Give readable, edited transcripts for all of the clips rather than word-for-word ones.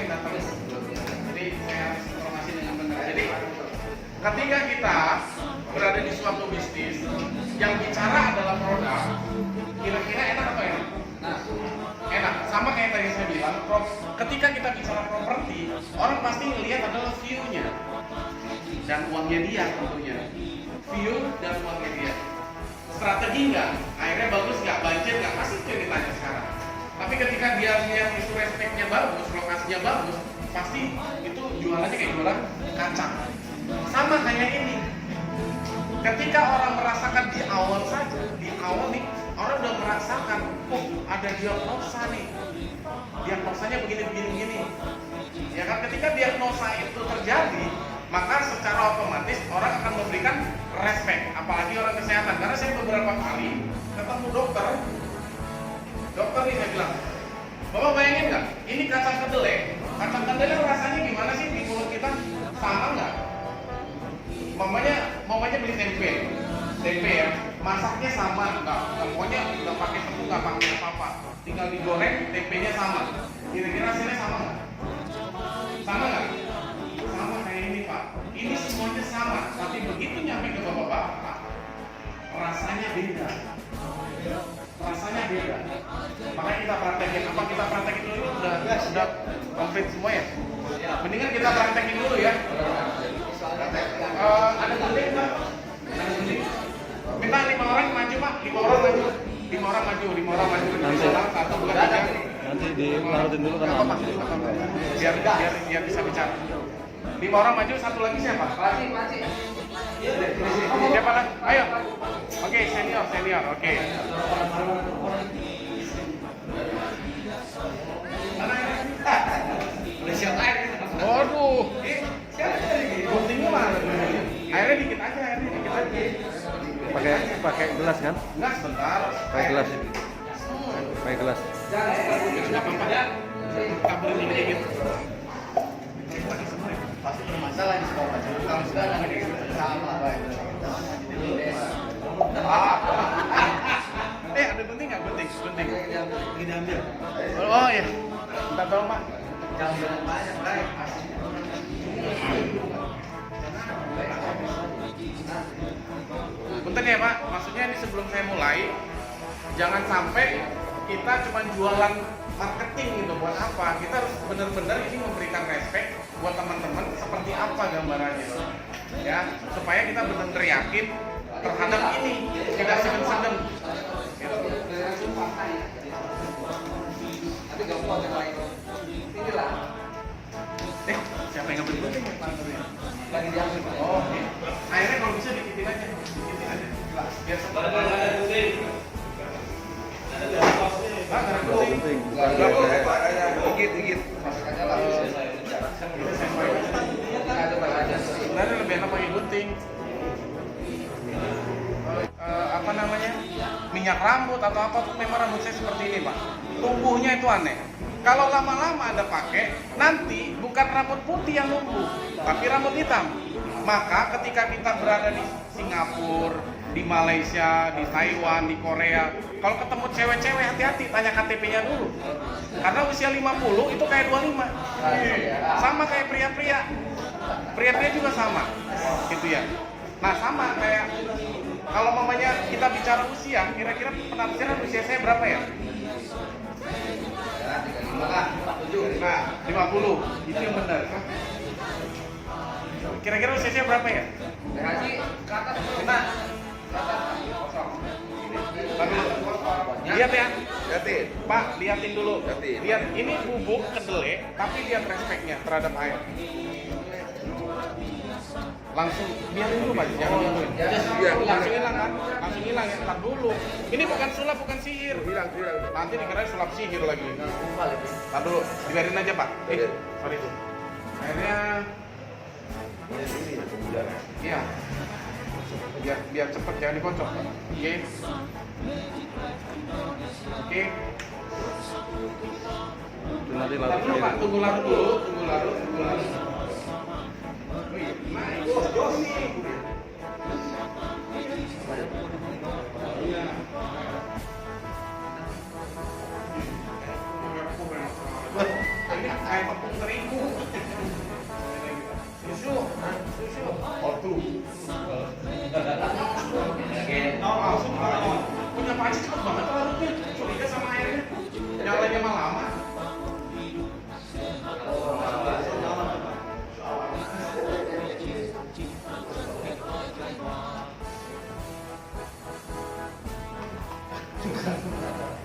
yang datang. Jadi saya harus informasi dengan benar. Jadi ketika kita berada di suatu bisnis yang bicara adalah produk, kira-kira enak atau enak? Enak. Sama kayak tadi saya bilang, ketika kita bicara properti, orang pasti melihat adalah view-nya dan uangnya dia tentunya. View dan uangnya dia. Strategi nggak? Akhirnya bagus nggak? Budget nggak? Pasti itu yang ditanya sekarang. Tapi ketika dia lihat isu respectnya bagus, lokasinya bagus, pasti itu jualannya kayak jualan kacang. Sama kayak ini. Ketika orang merasakan di awal saja, di awal nih, orang udah merasakan, oh ada diagnosa nih. Diagnosanya begini. Ya kan, ketika diagnosa itu terjadi, maka secara otomatis orang akan memberikan respect, apalagi orang kesehatan. Karena saya beberapa kali ketemu dokter nih saya bilang, Bapak bayangin nggak, ini kacang kedelai rasanya gimana sih di mulut kita, sama nggak? Mamanya beli tempe ya, masaknya sama, pokoknya nggak pakai tepung, nggak pakai apa-apa, tinggal digoreng, tempenya sama. Kira-kira hasilnya sama nggak? Sama nggak? Sama kayak ini Pak. Ini semuanya sama, tapi begitu nyampe ke bapak-bapak, rasanya beda. Makanya kita praktekin. Apa kita praktekin dulu? Udah komplit semua ya? Mendingan kita praktekin dulu ya. Ada gunting Pak? Ada gunting? Minta 5 orang maju Pak. 5 orang maju. 5 orang maju. Nanti satu bukan tiga. Nanti dilarutin dulu kan. Biar bisa bicara. 5 orang maju, satu lagi siapa? Pakcik. Siapa lagi? Ayo. Oke, senior. Oke. Udah siap air. Waduh. Guntingnya mana? Airnya dikit aja. Pakai gelas kan? Enggak, sebentar. Pakai gelas. Sudah apa-apa. Taburin dikit. Pasti bermasalah di sekolah. Kalau sekarang ini sama baik. Ada gunting nggak? Gunting. Ini ambil. Oh ya. Minta tolong Pak. Jangan banyak baik. Punten ya Pak. Maksudnya ini sebelum saya mulai, jangan sampai kita cuma jualan marketing gitu. Buat apa? Kita harus benar-benar ini memberikan respect buat teman-teman seperti apa gambarannya, ya, supaya kita benar-benar yakin terhadap ini, tidak segan-segan. Tapi gak mau yang lain. Inilah. Siapa yang ngambil gunting? Lagi diambil. Oh, oke. Akhirnya kalau bisa dikitin aja. Biar sebentar. Ada gunting. Dikit. Masukkannya lah. Sebenarnya lebih enak pakai gunting. Apa namanya? Minyak rambut atau apa tuh, memang rambut saya seperti ini Pak. Tumbuhnya itu aneh. Kalau lama-lama Anda pakai, nanti bukan rambut putih yang numbuh, tapi rambut hitam. Maka ketika kita berada di Singapura, di Malaysia, di Taiwan, di Korea, kalau ketemu cewek-cewek hati-hati, tanya KTP-nya dulu. Karena usia 50 itu kayak 25. Sama kayak pria-pria. Pria-pria juga sama. Gitu ya. Nah, sama kayak kalau mamanya kita bicara usia, kira-kira penafsiran usia saya berapa ya? 50. Itu yang benar. Kira-kira usia saya berapa ya? Haji, ke atas. Kita lihat ya. Liatin. Pak, liatin dulu. Liatin. Lihat, ini bubuk kedelai, tapi lihat respeknya terhadap air. Langsung biarin dulu Pak, jangan gangguin. Langsung hilang kan? Langsung hilang ya, ntar dulu. Ini bukan sulap, bukan sihir. Hilang. Nanti dikira sulap sihir lagi. Ntar dulu, dibiarin aja Pak. Sorry tuh. Akhirnya, iya. Biar cepet, jangan dikocok. Oke. Nanti Ntar dulu Pak, tunggu larut dulu. kayak tepung terigu. Susu. Ortu. Punya Pak Haji cepet banget larutnya. Curiga sama airnya. Nyalanya mah lama.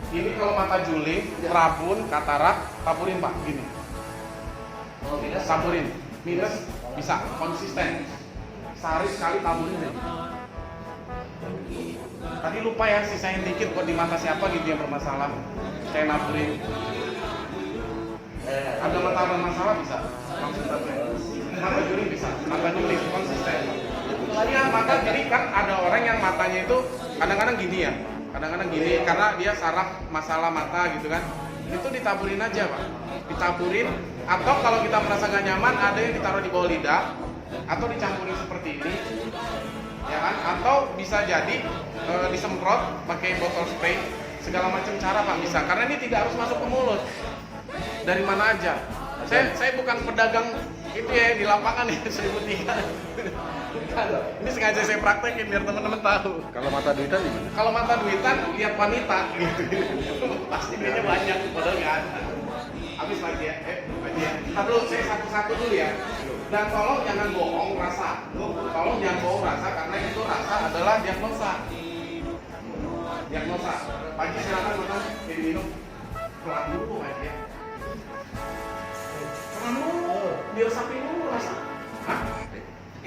Ini kalau mata juling, rabun, katarak, taburin Pak, gini. Taburin, minus bisa konsisten. Sehari sekali taburin aja. Tadi lupa ya, sisain dikit buat di mata siapa gitu yang bermasalah. Saya naburin. Ada mata bermasalah bisa langsung taburin. Mata juling bisa, mata juling konsisten. Iya, mata jadi kan ada orang yang matanya itu kadang-kadang gini ya. Kadang-kadang gini karena dia saraf masalah mata gitu kan. Itu ditaburin aja Pak. Ditaburin atau kalau kita merasa nggak nyaman ada yang ditaruh di bawah lidah atau dicampurin seperti ini. Ya kan? Atau bisa jadi disemprot pakai botol spray segala macam cara Pak bisa. Karena ini tidak harus masuk ke mulut. Dari mana aja. Saya bukan pedagang itu ya di lapangan ya 1003. Ini sengaja saya praktekin biar teman-teman tahu. Kalau mata duitan gimana? Kalau mata duitan lihat wanita gitu. Pasti duitnya banyak padahal nggak ada. Habis lagi ya. Lagi ya. Ntar dulu saya satu-satu dulu ya. Dan tolong jangan bohong rasa. Tolong jangan bohong rasa karena itu rasa adalah diagnosa. Diagnosa. Pagi silakan makan minum. Pelan dulu aja ya. Pelan dulu. Diresapin dulu rasa. Hah?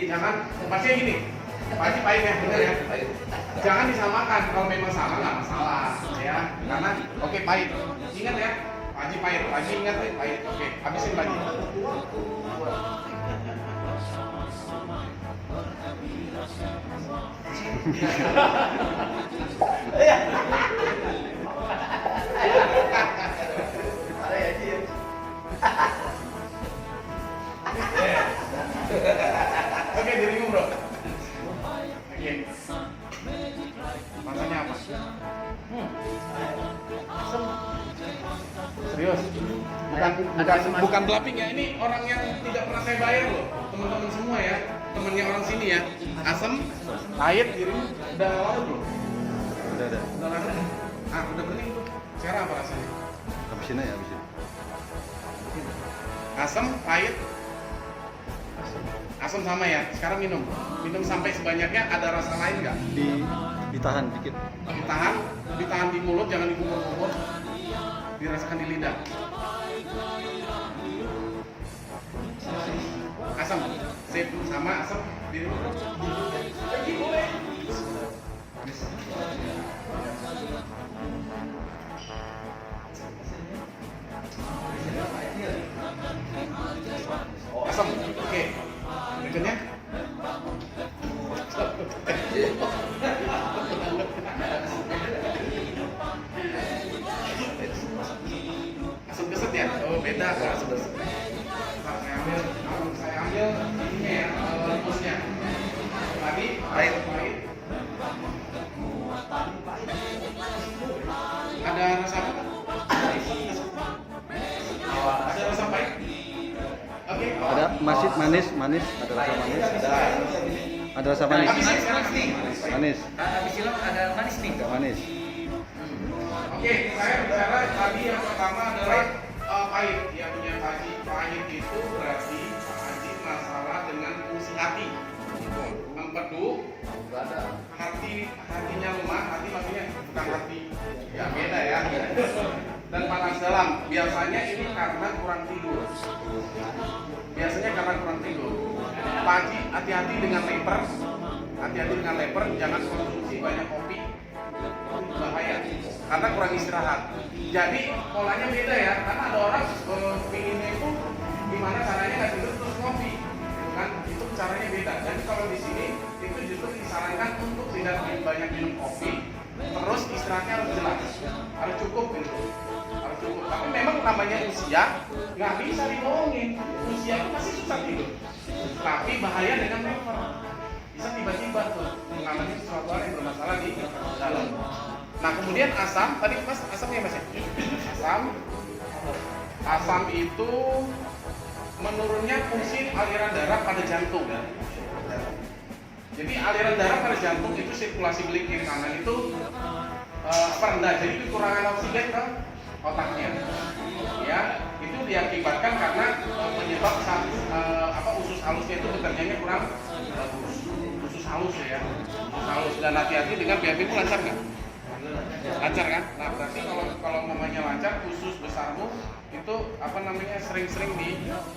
Jangan, pastinya gini, pasti pahit ya, bener ya. Jangan disamakan, kalau memang sama nggak masalah, ya. Karena oke pahit, ingat ya, Pak Haji pahit, Pak Haji ingat ya, pahit. Oke, habisin lagi. Oke, dirimu bro. Oke. Rasanya apa? Asam. Serius? Bukan bluffing ya. Ini orang yang tidak pernah saya bayar loh. Teman-teman semua ya. Temennya orang sini ya. Asam, pahit, dirimu udah larut belum? Udah. Udah larut? Ah, udah bening tuh. Sekarang apa rasanya? Habisin aja, habisin. Asam, pahit. Asam sama ya. Sekarang minum. Minum sampai sebanyaknya. Ada rasa lain nggak? Ditahan dikit. Ditahan di mulut, jangan dikubur-kubur. Dirasakan di lidah. Asam. Sip, sama asam. Di mulut. Lagi boleh. Asam. Oke. Berikutnya. Asam keset ya? Oh beda kan asam keset. Saya ambil ini ya, rumusnya. Tadi pahit. Ada rasa apa? Ada rasa pahit? Oke. Ada manis, ada rasa manis. Ada rasa manis. Manis. Habis silam ada manis nih. Agak manis. Oke, saya bicara tadi yang pertama adalah pahit. Yang punya Haji pahit itu berarti Pak Haji masalah dengan fungsi hati. Empedu, hatinya lemah, hati maksudnya bukan hati, ya beda ya. Dan panas dalam, biasanya ini karena kurang tidur. Pak Haji hati-hati dengan leper, jangan konsumsi banyak kopi, itu bahaya, karena kurang istirahat. Jadi polanya beda ya, karena ada orang pinginnya itu gimana caranya nggak tidur terus kopi, gitu kan? Itu caranya beda. Jadi kalau di sini itu justru disarankan untuk tidak banyak minum kopi, terus istirahatnya harus jelas, harus cukup gitu. Tapi memang namanya usia nggak bisa dibohongin. Usia itu masih susah tidur. Tapi bahaya dengan leper. Bisa tiba-tiba tuh mengalami sesuatu hal yang bermasalah di dalam. Nah kemudian asam, tadi mas asamnya mas ya? Asam, Asam itu menurunnya fungsi aliran darah pada jantung. Jadi aliran darah pada jantung itu sirkulasi belik kiri kanan itu rendah, jadi kekurangan oksigen ke otaknya. Ya, itu diakibatkan karena penyebab usus halusnya itu bekerjanya kurang bagus. Usus halus ya, usus halus. Dan hati-hati dengan BAB-mu lancar nggak? Lancar kan? Nah berarti kalau mamanya lancar, usus besarmu itu sering-sering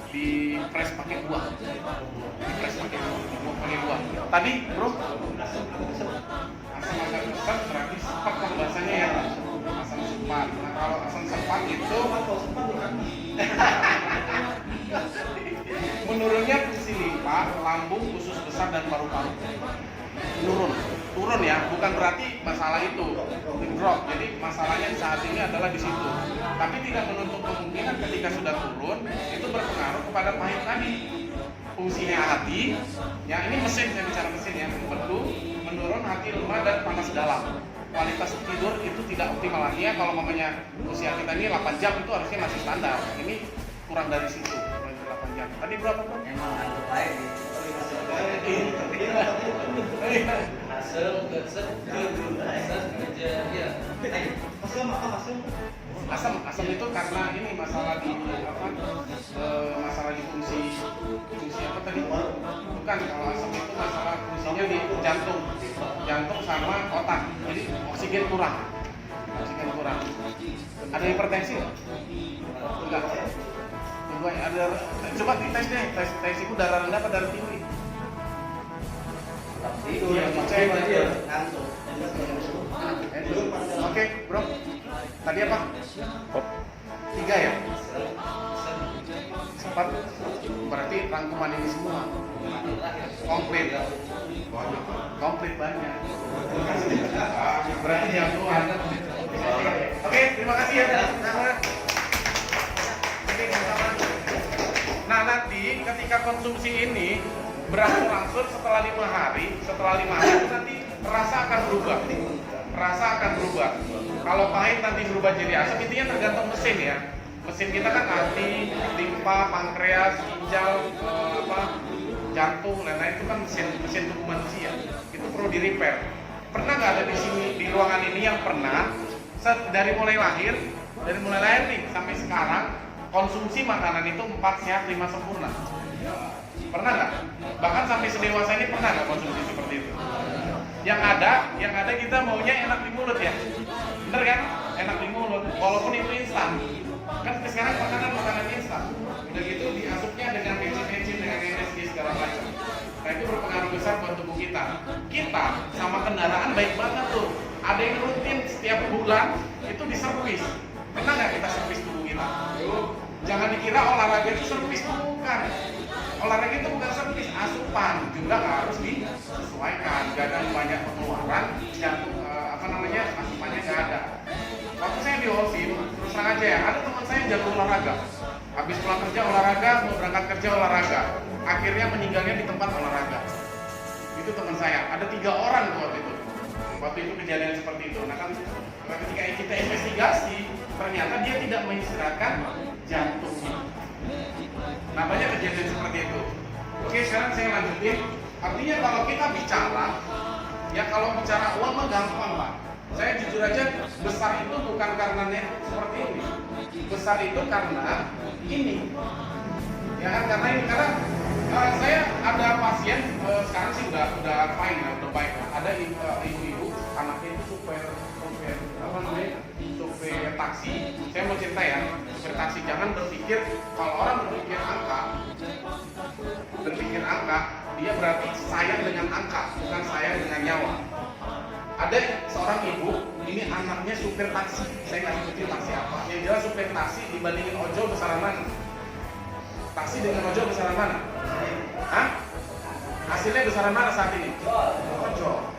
di press pakai buah. Di press pakai buah. Tadi bro, asam asam berarti sepat kan bahasanya ya. Asam sepat. Nah kalau asam sepat itu menurunnya fungsi limpa, lambung, usus besar dan paru-paru. Turun ya, bukan berarti masalah itu drop. Jadi masalahnya saat ini adalah di situ. Tapi tidak menutup kemungkinan ketika sudah turun itu berpengaruh kepada pahit tadi. Fungsinya hati, ya ini mesin, saya bicara mesin ya, menurun hati, lemah dan panas dalam. Kualitas tidur itu tidak optimal lagi ya. Kalau mamanya usia kita ini 8 jam itu harusnya masih standar. Ini kurang dari situ, kurang dari 8 jam. Tadi berapa bro? Emang ada baik Asam itu karena ini masalah di masalah di fungsi apa tadi? Bukan, kalau asam itu masalah fungsinya di jantung sama otak. Jadi oksigen kurang. Ada hipertensi nggak? Enggak. Coba dites deh, tes itu darah rendah atau darah tinggi? tidur Iya, cek aja ngantuk. Oke, bro. Tadi apa? 3 ya? 4. Berarti rangkuman ini semua komplit banyak. Berarti jagoan. Oke, terima kasih ya. Nah nanti ketika konsumsi ini berangsur-angsur setelah 5 hari itu nanti rasa akan berubah. Kalau pahit nanti berubah jadi asam, intinya tergantung mesin ya. Mesin kita kan hati, limpa, pankreas, ginjal, jantung, lain-lain itu kan mesin tubuh manusia. Itu perlu di repair. Pernah nggak ada di sini di ruangan ini yang pernah dari mulai lahir nih sampai sekarang konsumsi makanan itu 4 sehat 5 sempurna? Pernah nggak? Bahkan sampai sedewasa ini pernah nggak konsumsi seperti itu? Yang ada kita maunya enak di mulut ya, bener kan? Enak di mulut, walaupun itu instan. Kan sekarang makanan instan, udah gitu diasupnya dengan enzim dengan MSG segala macam. Nah itu berpengaruh besar buat tubuh kita. Kita sama kendaraan baik banget tuh. Ada yang rutin setiap bulan itu diservis. Pernah nggak kita servis tubuh kita? Jangan dikira olahraga itu servis, bukan. Olahraga itu bukan servis, asupan juga harus disesuaikan. Jangan banyak pengeluaran, asupannya nggak ada. Waktu saya di Holcim, terus terang aja ya, ada teman saya yang jago olahraga. Habis pulang kerja olahraga, mau berangkat kerja olahraga. Akhirnya meninggalnya di tempat olahraga. Itu teman saya, ada 3 orang waktu itu kejadian seperti itu. Nah kan ketika kita investigasi, ternyata dia tidak mengistirahatkan jantungnya. Nah banyak kejadian seperti itu. Oke, sekarang saya lanjutin. Artinya kalau kita bicara, ya kalau bicara uang mah gampang Pak. Saya jujur aja, besar itu bukan karena net seperti ini. Besar itu karena ini. Ya kan, karena saya ada pasien sekarang sih udah fine ya, udah baik. Ada ibu-ibu anaknya itu supir taksi. Saya mau cerita ya, supir taksi. Jangan berpikir, kalau orang berpikir angka, dia berarti sayang dengan angka, bukan sayang dengan nyawa. Ada seorang ibu, ini anaknya supir taksi. Saya nggak sebutin taksi apa. Yang jelas supir taksi dibandingin ojol besaran mana? Taksi dengan ojol besaran mana? Hah? Hasilnya besaran mana saat ini? Ojol.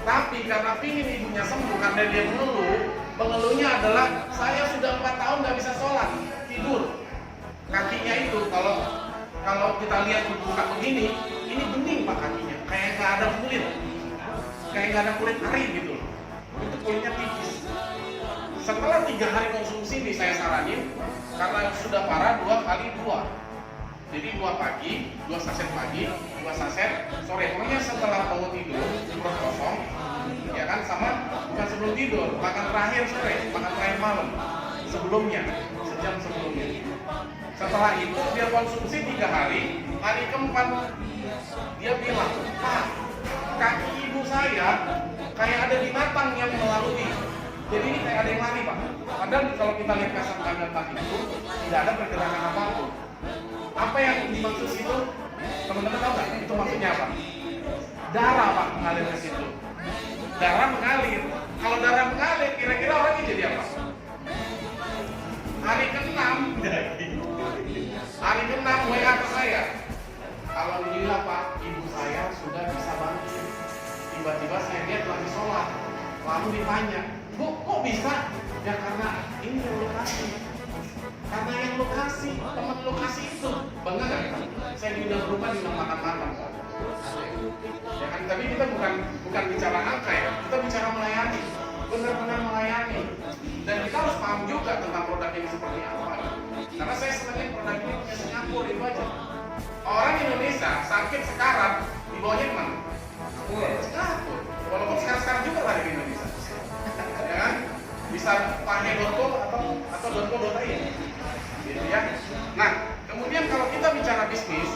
Tapi karena pingin ibunya sembuh, karena dia mengeluhnya adalah saya sudah 4 tahun nggak bisa sholat, tidur. Kakinya itu kalau kita lihat buka begini, ini bening Pak kakinya, kayak nggak ada kulit, kayak nggak ada kulit ari gitu. Itu kulitnya tipis. Setelah 3 hari konsumsi nih saya saranin, karena sudah parah 2 kali 2. Jadi 2 pagi, 2 saset pagi, 2 saset sore. Pokoknya setelah bangun tidur, perut kosong, ya kan, sama bukan sebelum tidur, makan terakhir sore, makan terakhir malam, sebelumnya, sejam sebelumnya. Setelah itu dia konsumsi 3 hari, hari keempat dia bilang, Pak, kaki ibu saya kayak ada binatang yang melalui. Jadi ini kayak ada yang lari, Pak. Padahal kalau kita lihat kasat mata itu tidak ada pergerakan apapun. Apa yang dimaksud situ? Teman-teman tahu nggak? Itu maksudnya apa? Darah, Pak, mengalir ke situ. Darah mengalir. Kalau darah mengalir, kira-kira orangnya jadi apa? Hari ke-6 WA ke saya. Alhamdulillah, Pak, ibu saya sudah bisa bangkit. Tiba-tiba saya lihat lagi sholat. Lalu ditanya, Bu, kok bisa? Ya karena ini yang lokasi. Karena yang lokasi, teman lokasi itu. Bangga nggak? Saya diundang rumah, diundang makan-makan. Ya kan, tapi kita bukan bicara angka ya, kita bicara melayani, benar-benar melayani. Dan kita harus paham juga tentang produk ini seperti apa. Karena saya senangnya produk ini punya Singapura, itu aja. Orang Indonesia sakit sekarat, dibawanya kemana? Singapura. Walaupun sekarang juga lari di Indonesia. Ya kan? Bisa pakai .co atau .co.id. Gitu ya. Nah, kemudian kalau kita bicara bisnis,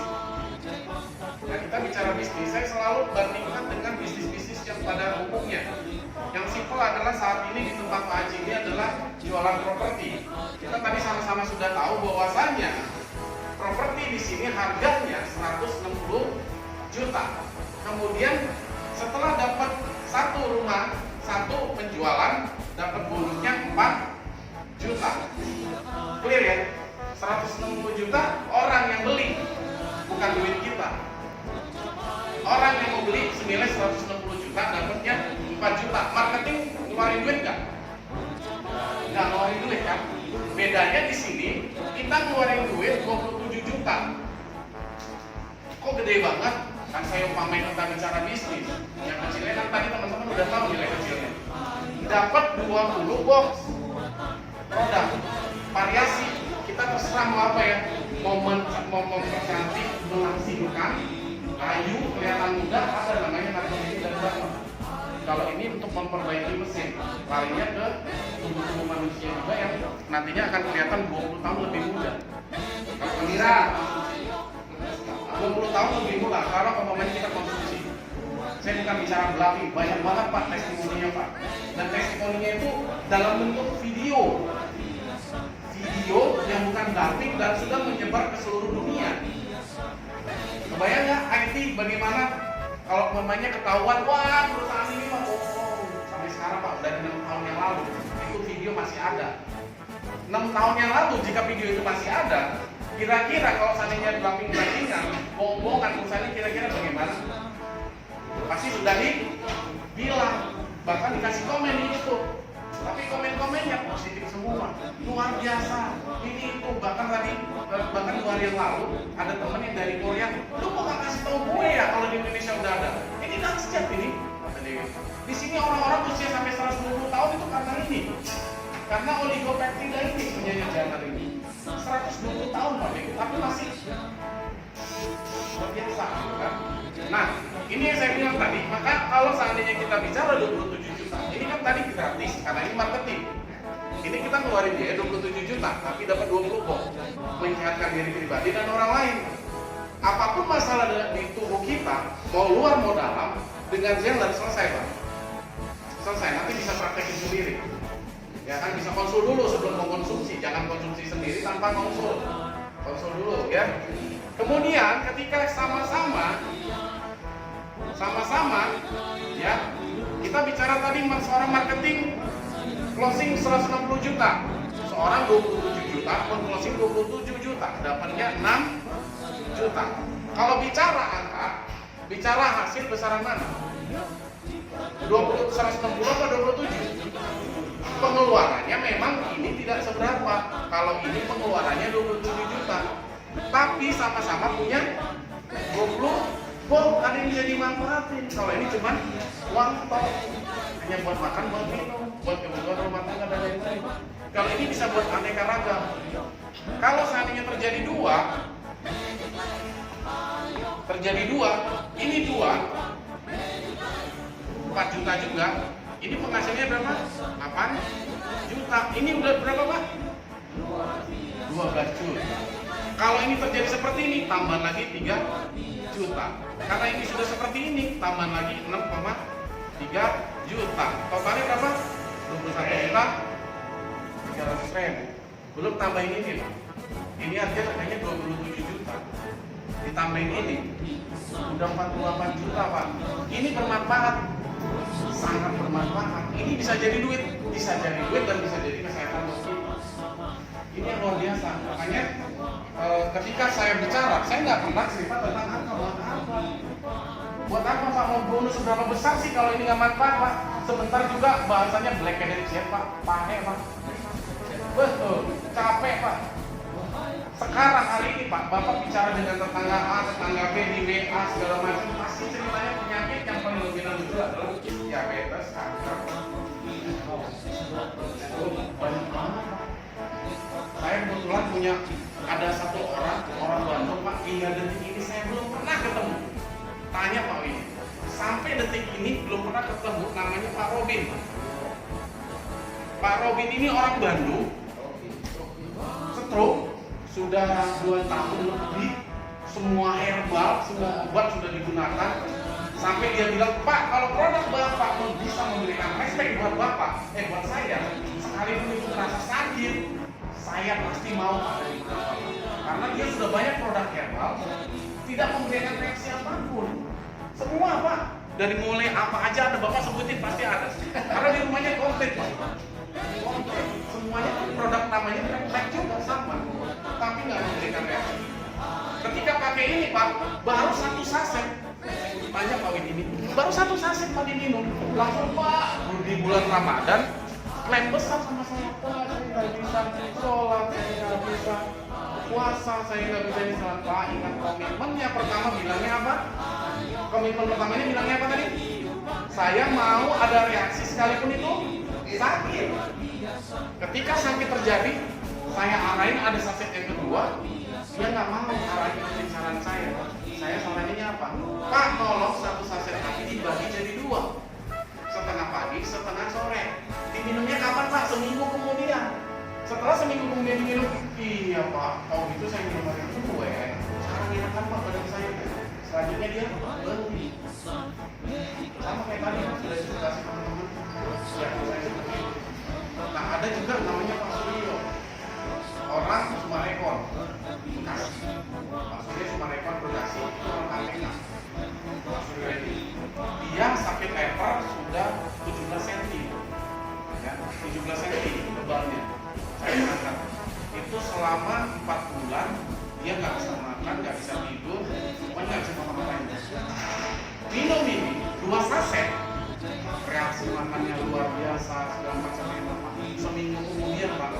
saya selalu bandingkan dengan bisnis-bisnis yang pada umumnya. Yang simpel adalah saat ini di tempat Pak Haji ini adalah jualan properti. Kita tadi sama-sama sudah tahu bahwasannya properti di sini harganya 160 juta. Kemudian setelah dapat satu rumah, satu penjualan, dapat bonusnya 4 juta. Clear ya? 160 juta orang yang beli, bukan duit kita. Orang yang mau beli senilai 160 juta, dapatnya 4 juta. Marketing ngeluarin duit nggak? Nggak ngeluarin duit kan? Bedanya di sini, kita ngeluarin duit 27 juta. Kok gede banget? Kan saya umpamain tentang bicara bisnis. Yang kecilnya kan tadi teman-teman udah tahu nilai kecilnya. Dapat 20 box produk variasi. Kita terserah mau apa ya, mau mempercantik, melangsingkan, kayu, kelihatan muda, ada namanya narkotik dan bapak. Kalau ini untuk memperbaiki mesin, larinya ke tubuh manusia juga yang nantinya akan kelihatan 20 tahun lebih muda. Kalau kira 20 tahun lebih muda kalau umpamanya kita konsumsi. Saya bukan bicara bluffing, banyak banget Pak testimoninya Pak. Dan testimoninya itu dalam bentuk video yang bukan grafik dan sudah menyebar ke seluruh dunia. Kebayang nggak IT bagaimana kalau umpamanya ketahuan, wah perusahaan ini mah bohong. Sampai sekarang Pak, dari 6 tahun yang lalu itu video masih ada. 6 tahun yang lalu jika video itu masih ada, kira-kira kalau seandainya bluffing-bluffingan, bohong-bohongan perusahaan ini kira-kira bagaimana? Pasti sudah dibilang, bahkan dikasih komen di YouTube. Tapi komen-komennya positif semua, luar biasa. Ini itu bahkan 2 hari yang lalu ada temen yang dari Korea, lu kok gak kasih tau gue ya kalau di Indonesia udah ada? Ini dahsyat ini. Di sini orang-orang usia sampai 120 tahun itu karena ini, karena oligopeptida ini punyanya jangan ini. 120 tahun Pak, tapi masih luar biasa, kan? Nah, ini yang saya bilang tadi. Maka kalau seandainya kita bicara 27 juta, ini kan tadi gratis karena ini marketing. Ini kita ngeluarin biaya 27 juta, tapi dapat 20 box, menyehatkan diri pribadi dan orang lain. Apapun masalah di tubuh kita, mau luar mau dalam, dengan Zeller selesai Pak. Selesai, nanti bisa praktekin sendiri. Ya kan, bisa konsul dulu sebelum mau konsumsi, jangan konsumsi sendiri tanpa konsul. Konsul dulu ya. Kemudian ketika sama-sama ya, kita bicara tadi seorang marketing closing 160 juta, seorang 27 juta, closing 27 juta, dapatnya 6 juta. Kalau bicara angka, bicara hasil besaran mana? 160 atau 27? Pengeluarannya memang ini tidak seberapa. Kalau ini pengeluarannya 27 juta, tapi sama-sama punya 20 bom, ada yang bisa dimanfaatin. Kalau ini cuma uang tok. hanya buat makan, buat minum, buat kebutuhan rumah tangga dan lain-lain. Kalau ini bisa buat aneka ragam. Kalau seandainya terjadi dua, ini dua, 4 juta juga. Ini penghasilannya berapa? 8 juta. Ini udah berapa Pak? 12 juta. Kalau ini terjadi seperti ini, tambah lagi 3 juta. Karena ini sudah seperti ini, tambah lagi 6,3 juta. Totalnya berapa? 21 juta 300.000. Belum tambahin ini Pak. Ini harganya 27 juta. Ditambahin ini, udah 48 juta Pak. Ini bermanfaat, sangat bermanfaat. Ini bisa jadi duit dan bisa jadi kesehatan buat kita. Ini yang luar biasa. Makanya ketika saya bicara, saya nggak pernah cerita tentang angka buat apa. Buat apa Pak mau bonus seberapa besar sih kalau ini nggak manfaat Pak? Sebentar juga bahasanya black and white Pak, pahe Pak. Betul, capek Pak. Sekarang hari ini Pak, Bapak bicara dengan tetangga A, tetangga B di WA segala macam, pasti ceritanya penyakit yang paling dominan itu adalah diabetes, kanker. Banyak banget Pak. Saya kebetulan punya ada satu orang Bandung Pak, hingga detik ini saya belum pernah ketemu. Tanya Pak Win, sampai detik ini belum pernah ketemu, namanya Pak Robin. Pak Robin ini orang Bandung, stroke, sudah 2 tahun lebih, semua herbal, semua obat sudah digunakan. Sampai dia bilang, Pak, kalau produk Bapak bisa memberikan respect buat Bapak, buat saya, sekalipun itu terasa sakit, saya pasti mau ada di Bapak. Karena dia sudah banyak produk herbal, tidak memberikan reaksi apapun. Semua Pak, dari mulai apa aja ada Bapak sebutin pasti ada. Karena di rumahnya komplit Pak. Komplit. Semuanya produk namanya refleks juga sama, tapi nggak memberikan reaksi. Ketika pakai ini Pak, baru 1 saset. Tanya Pak Win ini, baru 1 saset Pak diminum, langsung Pak di bulan Ramadan klaim besar sama saya, Pak saya nggak bisa sholat, saya nggak bisa puasa, saya nggak bisa ini sholat. Pak ingat komitmennya pertama bilangnya apa? Komitmen pertamanya bilangnya apa tadi? Saya mau ada reaksi sekalipun itu sakit. Ketika sakit terjadi, saya arahin ada saset yang kedua, dia nggak mau arahin ke saran saya. Saya saraninnya apa? Pak, tolong 1 saset lagi dibagi jadi 2, setengah pagi, setengah sore. Diminumnya kapan Pak? Seminggu kemudian. Setelah seminggu kemudian diminum, iya Pak, kalau gitu saya minum hari itu sekarang enakan Pak badan saya. Selanjutnya dia berhenti. Sama kayak tadi sudah diskusi teman-teman. Ya, saya seperti itu. Nah, ada juga namanya Pak Suryo, orang Sumarekon, Bekasi. Pak Suryo Sumarekon Bekasi, itu orang KPK. Pak Suryo ini, dia sakit lever sudah 17 cm, ya, 17 cm tebalnya. Saya angkat. Itu selama 4 bulan dia nggak bisa makan, nggak bisa tidur, pokoknya nggak bisa ngapa-ngapain. Minum ini 2 saset, reaksi makannya luar biasa, segala macam enak. Seminggu kemudian Pak,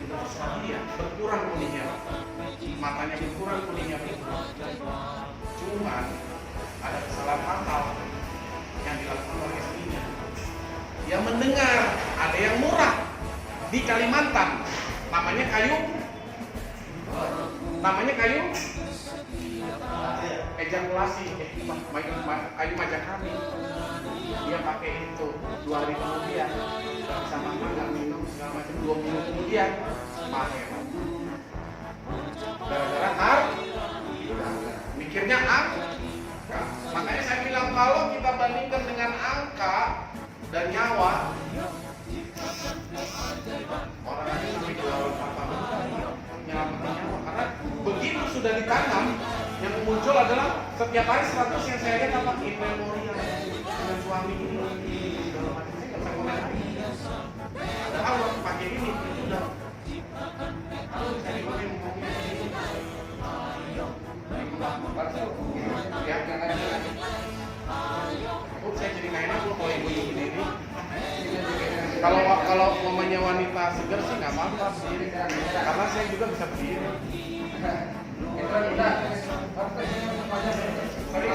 terserah dia, berkurang kuningnya, matanya berkurang, kuningnya berkurang. Cuman ada kesalahan fatal yang dilakukan oleh istrinya. Dia mendengar ada yang murah di Kalimantan, namanya kayu ejakulasi, kayu majakami. Dia pakai itu 2 hari kemudian, nggak bisa makan, nggak minum, segala macam. 2 minggu kemudian pakai. Gara-gara mikirnya angka. Makanya saya bilang kalau kita bandingkan dengan angka dan nyawa, orang lain sampai jual apa-apa menyelamatkan nyawa. Karena begitu sudah ditanam, yang muncul adalah setiap hari 100 yang saya lihat apa in memoriam dengan suami ini segala macam. Saya nggak bisa komen lagi. Padahal waktu pakai ini sudah saya dipakai ngomongnya ini. Ya, saya jadi nggak enak loh kalau ibu-ibu sendiri. Kalau mamanya wanita segar sih nggak apa-apa berdiri, karena saya juga bisa berdiri. Sorry.